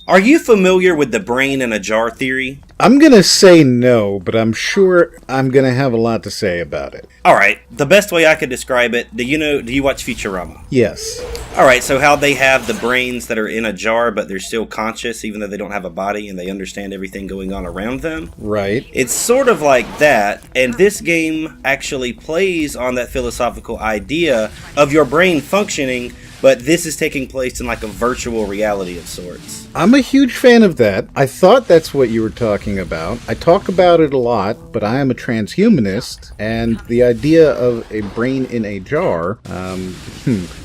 Are you familiar with the brain in a jar theory? I'm going to say no, but I'm sure I'm going to have a lot to say about it. Alright, the best way I could describe it, do you watch Futurama? Yes. Alright, so how they have the brains that are in a jar, but they're still conscious, even though they don't have a body and they understand everything going on around them? Right. It's sort of like that, and this game actually plays on that philosophical idea of your brain functioning, but this is taking place in like a virtual reality of sorts. I'm a huge fan of that. I thought that's what you were talking about. I talk about it a lot, but I am a transhumanist, and the idea of a brain in a jar,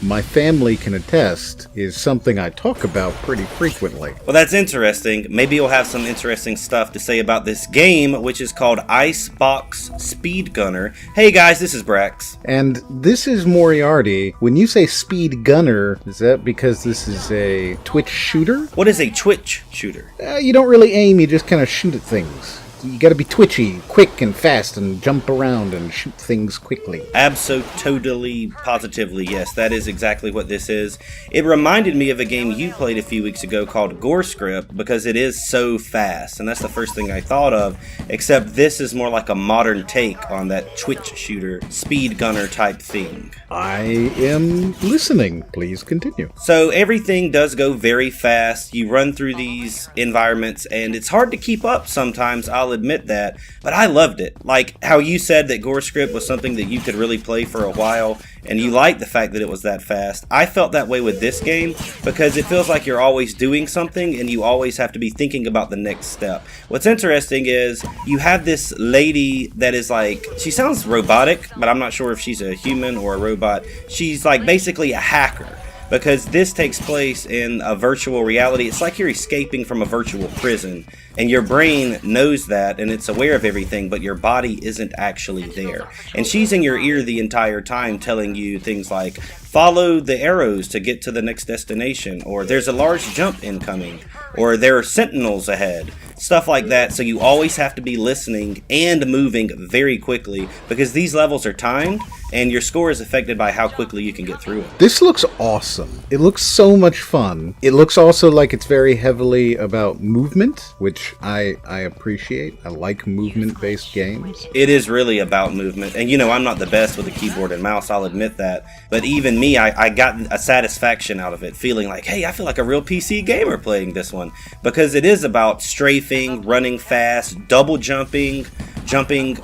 my family can attest, is something I talk about pretty frequently. Well, that's interesting. Maybe you'll have some interesting stuff to say about this game, which is called Icebox Speedgunner. Hey guys, this is Brax. And this is Moriarty. When you say Speedgunner, is that because this is a Twitch shooter? What is a Twitch shooter? You don't really aim, you just kind of shoot at things. You gotta be twitchy, quick and fast, and jump around and shoot things quickly. Absolutely, positively, yes. That is exactly what this is. It reminded me of a game you played a few weeks ago called Script because it is so fast, and that's the first thing I thought of, except this is more like a modern take on that Twitch shooter, speedgunner type thing. I am listening. Please continue. So everything does go very fast. You run through these environments, and it's hard to keep up sometimes, I'll admit that, but I loved it. Like how you said that Script was something that you could really play for a while, and you liked the fact that it was that fast. I felt that way with this game because it feels like you're always doing something and you always have to be thinking about the next step. What's interesting is you have this lady that is like, she sounds robotic, but I'm not sure if she's a human or a robot. She's like basically a hacker, because this takes place in a virtual reality. It's like you're escaping from a virtual prison, and your brain knows that and it's aware of everything, but your body isn't actually there. And she's in your ear the entire time telling you things like, follow the arrows to get to the next destination, or there's a large jump incoming, or there are sentinels ahead. Stuff like that, so you always have to be listening and moving very quickly, because these levels are timed, and your score is affected by how quickly you can get through it. This looks awesome. It looks so much fun. It looks also like it's very heavily about movement, which I appreciate. I like movement-based games. It is really about movement, and I'm not the best with a keyboard and mouse, I'll admit that, but even me, I got a satisfaction out of it, feeling like, hey, I feel like a real PC gamer playing this one, because it is about strafing, running fast, double jumping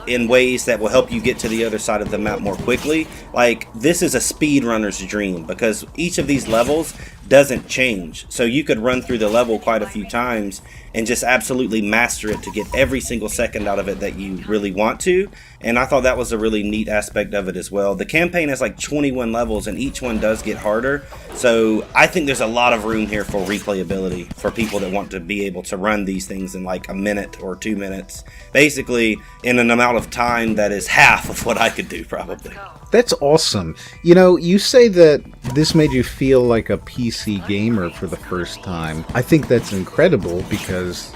in ways that will help you get to the other side of the map more quickly. Like, this is a speedrunner's dream, because each of these levels doesn't change. So you could run through the level quite a few times and just absolutely master it to get every single second out of it that you really want to. And I thought that was a really neat aspect of it as well. The campaign has like 21 levels, and each one does get harder. So I think there's a lot of room here for replayability for people that want to be able to run these things in like a minute or 2 minutes. Basically in an amount of time that is half of what I could do probably. That's awesome. You say that this made you feel like a PC gamer for the first time. I think that's incredible because,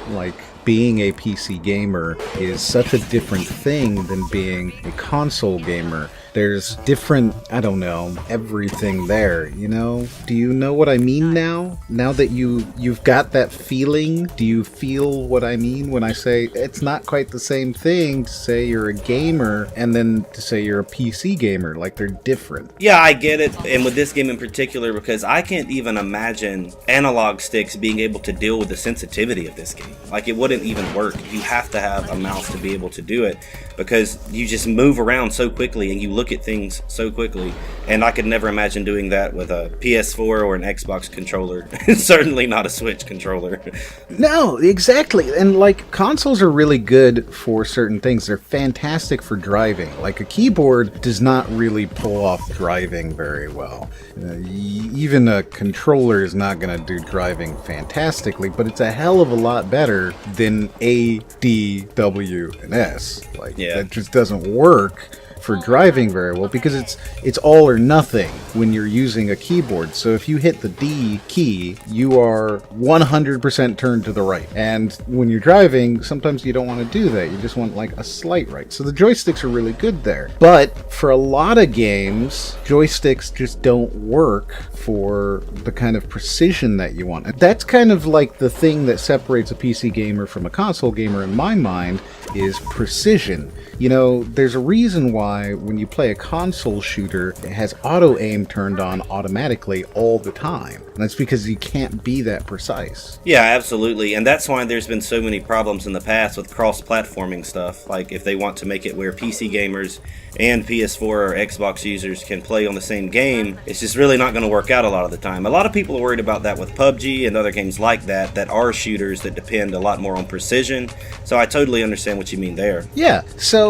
being a PC gamer is such a different thing than being a console gamer. There's different, everything there, Do you know what I mean now? Now that you've got that feeling, do you feel what I mean when I say it's not quite the same thing to say you're a gamer and then to say you're a PC gamer? Like, they're different. Yeah, I get it, and with this game in particular, because I can't even imagine analog sticks being able to deal with the sensitivity of this game. Like, it wouldn't even work. You have to have a mouse to be able to do it, because you just move around so quickly and you look at things so quickly, and I could never imagine doing that with a PS4 or an Xbox controller. Certainly not a Switch controller. No, exactly. And consoles are really good for certain things. They're fantastic for driving. Like, a keyboard does not really pull off driving very well. Even a controller is not going to do driving fantastically, but it's a hell of a lot better than A, D, W, and S. That just doesn't work for driving very well because it's all or nothing when you're using a keyboard. So if you hit the D key, you are 100% turned to the right. And when you're driving, sometimes you don't want to do that. You just want like a slight right. So the joysticks are really good there. But for a lot of games, joysticks just don't work for the kind of precision that you want. And that's kind of like the thing that separates a PC gamer from a console gamer in my mind is precision. You know, there's a reason why when you play a console shooter, it has auto aim turned on automatically all the time. And that's because you can't be that precise. Yeah, absolutely. And that's why there's been so many problems in the past with cross-platforming stuff. Like if they want to make it where PC gamers and PS4 or Xbox users can play on the same game, it's just really not going to work out a lot of the time. A lot of people are worried about that with PUBG and other games like that are shooters that depend a lot more on precision. So I totally understand what you mean there. Yeah, so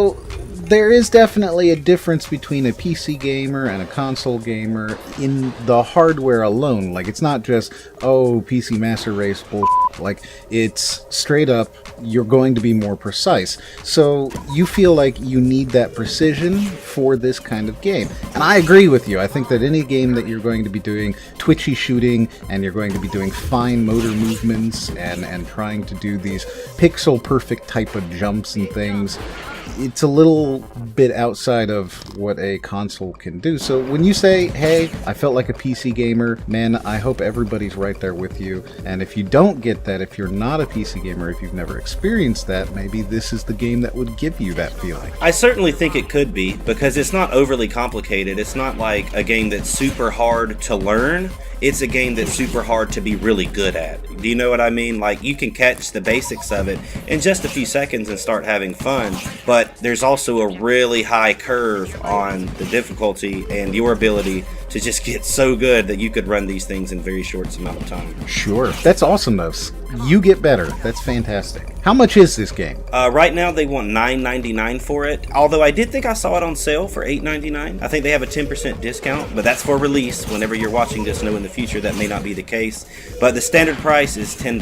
there is definitely a difference between a PC gamer and a console gamer in the hardware alone. Like, it's not just, oh, PC Master Race bullshit. Like, it's straight up, you're going to be more precise. So you feel like you need that precision for this kind of game. And I agree with you. I think that any game that you're going to be doing twitchy shooting and you're going to be doing fine motor movements and trying to do these pixel perfect type of jumps and things, it's a little bit outside of what a console can do. So when you say, hey, I felt like a PC gamer, man, I hope everybody's right there with you. And if you don't get that, if you're not a PC gamer, if you've never experienced that, maybe this is the game that would give you that feeling. I certainly think it could be, because it's not overly complicated. It's not like a game that's super hard to learn. It's a game that's super hard to be really good at. Do you know what I mean? Like, you can catch the basics of it in just a few seconds and start having fun, but there's also a really high curve on the difficulty and your ability to just get so good that you could run these things in very short amount of time. Sure. That's awesome, though. You get better. That's fantastic. How much is this game? Right now, they want $9.99 for it. Although I did think I saw it on sale for $8.99. I think they have a 10% discount, but that's for release. Whenever you're watching this, know in the future that may not be the case. But the standard price is $10.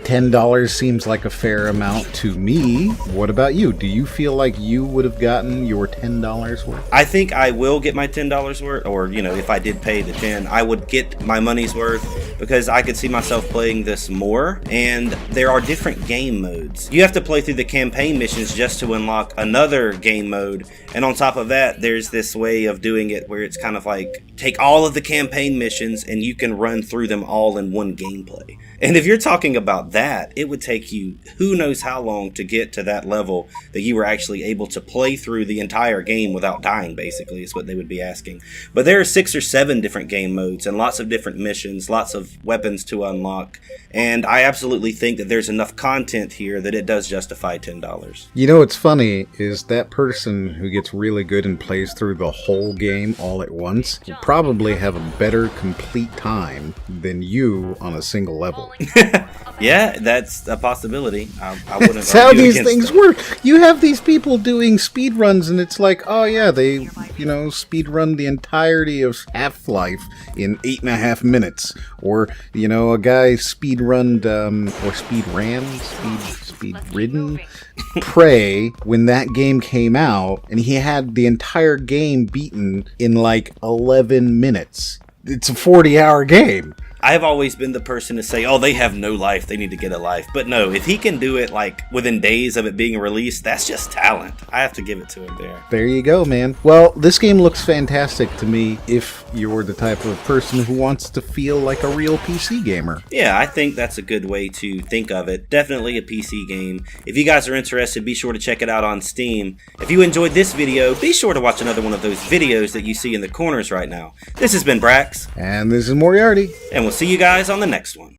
$10 seems like a fair amount to me. What about you? Do you feel like you would have gotten your $10 worth? I think I will get my $10 worth, or, you know, if I did pay the 10, I would get my money's worth, because I could see myself playing this more. And there are different game modes. You have to play through the campaign missions just to unlock another game mode. And on top of that, there's this way of doing it where it's kind of like, take all of the campaign missions and you can run through them all in one gameplay. And if you're talking about that, it would take you who knows how long to get to that level that you were actually able to play through the entire game without dying, basically, is what they would be asking. But there are 6 or 7 different game modes and lots of different missions, lots of weapons to unlock. And I absolutely think that there's enough content here that it does justify $10. You know what's funny is that person who gets really good and plays through the whole game all at once will probably have a better complete time than you on a single level. Yeah, that's a possibility. I wouldn't. That's how these things work. You have these people doing speed runs, and it's like, oh yeah, they, speed run the entirety of Half-Life in 8.5 minutes, or a guy speed runned or speed ridden Prey when that game came out, and he had the entire game beaten in like 11 minutes. It's a 40-hour game. I've always been the person to say, oh, they have no life, they need to get a life. But no, if he can do it like within days of it being released, that's just talent. I have to give it to him there. There you go, man. Well, this game looks fantastic to me if you're the type of person who wants to feel like a real PC gamer. Yeah, I think that's a good way to think of it. Definitely a PC game. If you guys are interested, be sure to check it out on Steam. If you enjoyed this video, be sure to watch another one of those videos that you see in the corners right now. This has been Brax. And this is Moriarty. And we'll see you guys on the next one.